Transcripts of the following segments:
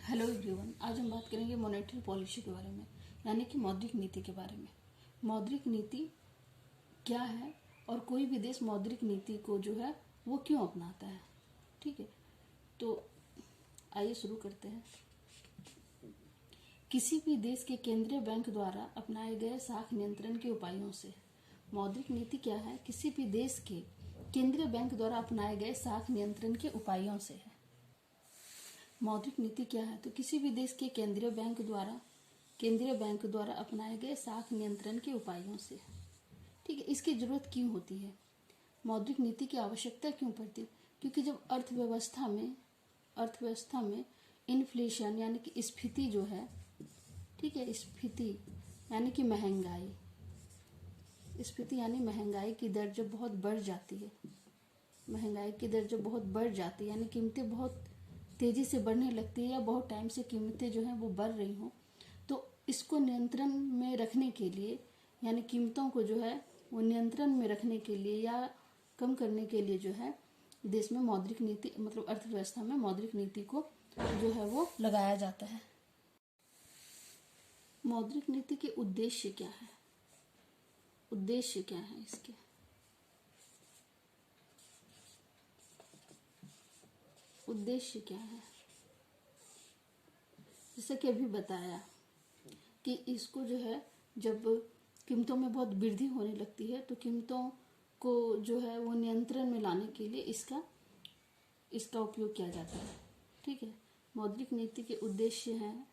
Hello everyone, आज हम बात करेंगे मॉनेटरी पॉलिसी के बारे में, यानी कि मौद्रिक नीति के बारे में। मौद्रिक नीति क्या है और कोई भी देश मौद्रिक नीति को जो है वो क्यों अपनाता है। ठीक है, तो आइए शुरू करते हैं। किसी भी देश के केंद्रीय बैंक द्वारा अपनाए गए साख नियंत्रण के उपायों से। मौद्रिक नीति क्या है? किसी भी देश के केंद्रीय बैंक द्वारा अपनाए गए साख नियंत्रण के उपायों से है। मौद्रिक नीति क्या है? तो किसी भी देश के केंद्रीय बैंक द्वारा अपनाए गए साख नियंत्रण के उपायों से। ठीक है, इसकी जरूरत क्यों होती है? मौद्रिक नीति की आवश्यकता क्यों पड़ती है? क्योंकि जब अर्थव्यवस्था में इन्फ्लेशन यानी कि स्फीति जो है, ठीक है, स्फीति यानी कि महंगाई की दर जब बहुत बढ़ जाती है, यानी कीमतें बहुत तेजी से बढ़ने लगती है या बहुत टाइम से कीमतें जो हैं वो बढ़ रही हों, तो इसको नियंत्रण में रखने के लिए, यानी कीमतों को जो है वो नियंत्रण में रखने के लिए या कम करने के लिए जो है देश में मौद्रिक नीति मतलब अर्थव्यवस्था में मौद्रिक नीति को जो है वो लगाया जाता है। मौद्रिक नीति के उद्देश्य क्या है? इसके उद्देश्य क्या है? जैसा कि अभी बताया कि इसको जो है जब कीमतों में बहुत वृद्धि होने लगती है तो कीमतों को जो है वो नियंत्रण में लाने के लिए इसका उपयोग किया जाता है। ठीक है, मौद्रिक नीति के उद्देश्य हैं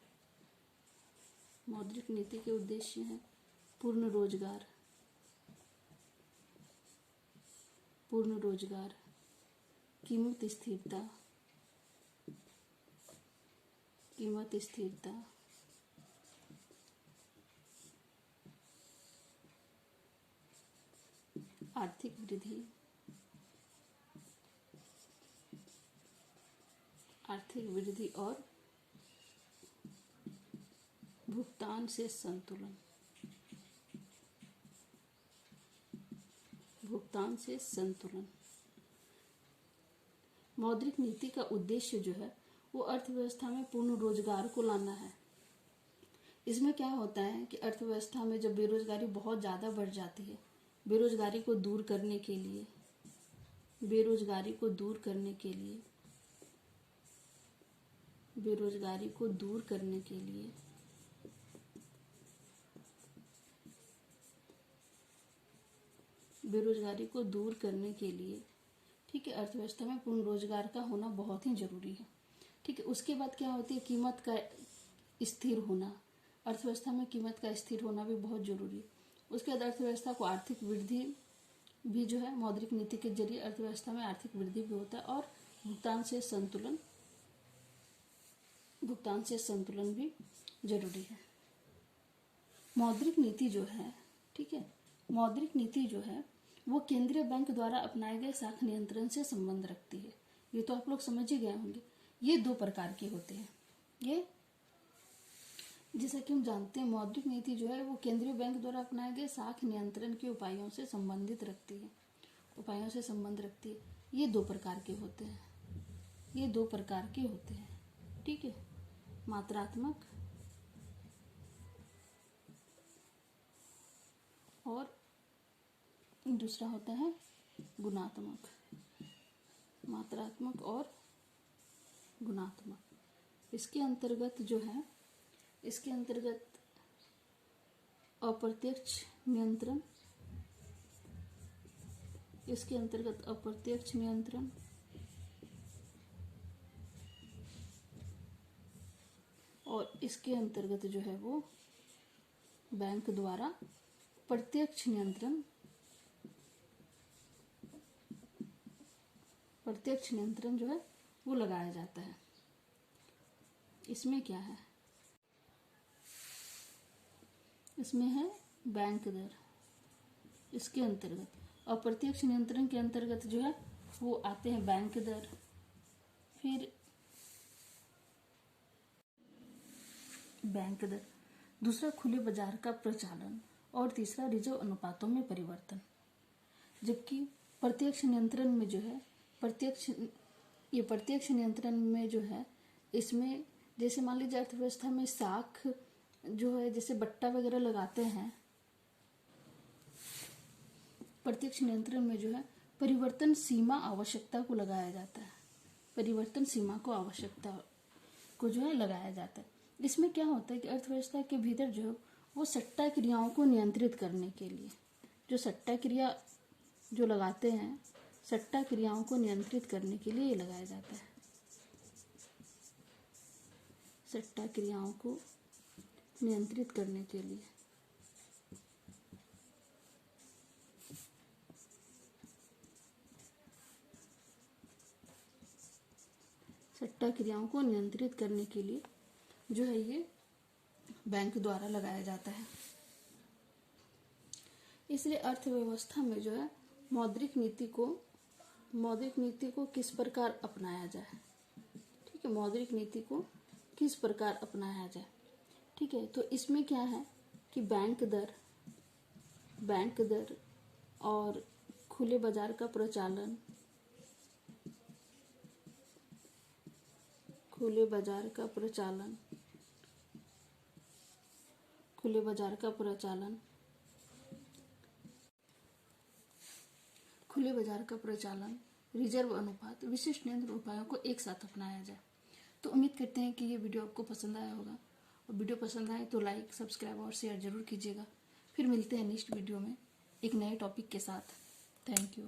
पूर्ण रोजगार, कीमत स्थिरता, आर्थिक वृद्धि और भुगतान से संतुलन। मौद्रिक नीति का उद्देश्य जो है वो अर्थव्यवस्था में पूर्ण रोजगार को लाना है। इसमें क्या होता है कि अर्थव्यवस्था में जब बेरोजगारी बहुत ज्यादा बढ़ जाती है, बेरोजगारी को दूर करने के लिए बेरोजगारी को दूर करने के लिए ठीक है, अर्थव्यवस्था में पूर्ण रोजगार का होना बहुत ही जरूरी है। ठीक है, उसके बाद क्या होती है? कीमत का स्थिर होना। अर्थव्यवस्था में कीमत का स्थिर होना भी बहुत जरूरी है। उसके बाद अर्थव्यवस्था को आर्थिक वृद्धि भी जो है मौद्रिक नीति के जरिए अर्थव्यवस्था में आर्थिक वृद्धि भी होता है और भुगतान से संतुलन भी जरूरी है। मौद्रिक नीति जो है, ठीक है, मौद्रिक नीति जो है वो केंद्रीय बैंक द्वारा अपनाए गए साख नियंत्रण से संबंध रखती है। ये तो आप लोग समझ ही गए होंगे। ये दो प्रकार के होते हैं। ये जैसा कि हम जानते हैं मौद्रिक नीति जो है वो केंद्रीय बैंक द्वारा अपनाए गए साख नियंत्रण के उपायों से संबंध रखती है। ये दो प्रकार के होते हैं। ठीक है, मात्रात्मक और दूसरा होता है गुणात्मक। इसके अंतर्गत अप्रत्यक्ष नियंत्रण और इसके अंतर्गत जो है वो बैंक द्वारा प्रत्यक्ष नियंत्रण जो है वो लगाया जाता है। इसमें क्या है? इसमें है बैंक दर। इसके अंतर्गत अप्रत्यक्ष नियंत्रण के अंतर्गत जो है वो आते हैं बैंक दर, फिर दूसरा खुले बाजार का प्रचालन और तीसरा रिजर्व अनुपातों में परिवर्तन। जबकि प्रत्यक्ष नियंत्रण में जो है इसमें जैसे मान लीजिए अर्थव्यवस्था में साख जो है, जैसे बट्टा वगैरह लगाते हैं, प्रत्यक्ष नियंत्रण में जो है परिवर्तन सीमा आवश्यकता को लगाया जाता है। परिवर्तन सीमा को आवश्यकता को जो है लगाया जाता है। इसमें क्या होता है कि अर्थव्यवस्था के भीतर जो है वो सट्टा क्रियाओं को नियंत्रित करने के लिए, जो सट्टा क्रिया जो लगाते हैं, सट्टा क्रियाओं को नियंत्रित करने के लिए ये लगाया जाता है। सट्टा क्रियाओं को नियंत्रित करने के लिए। सट्टा क्रियाओं को नियंत्रित करने के लिए जो है ये बैंक द्वारा लगाया जाता है। इसलिए अर्थव्यवस्था में जो है मौद्रिक नीति को किस प्रकार अपनाया जाए। ठीक है, मौद्रिक नीति को किस प्रकार अपनाया जाए। ठीक है, तो इसमें क्या है कि बैंक दर और खुले बाजार का प्रचालन, खुले बाजार का प्रचालन, रिजर्व अनुपात, विशिष्ट नियंत्रण उपायों को एक साथ अपनाया जाए। तो उम्मीद करते हैं कि ये वीडियो आपको पसंद आया होगा, और वीडियो पसंद आए तो लाइक, सब्सक्राइब और शेयर जरूर कीजिएगा। फिर मिलते हैं नेक्स्ट वीडियो में एक नए टॉपिक के साथ। Thank you.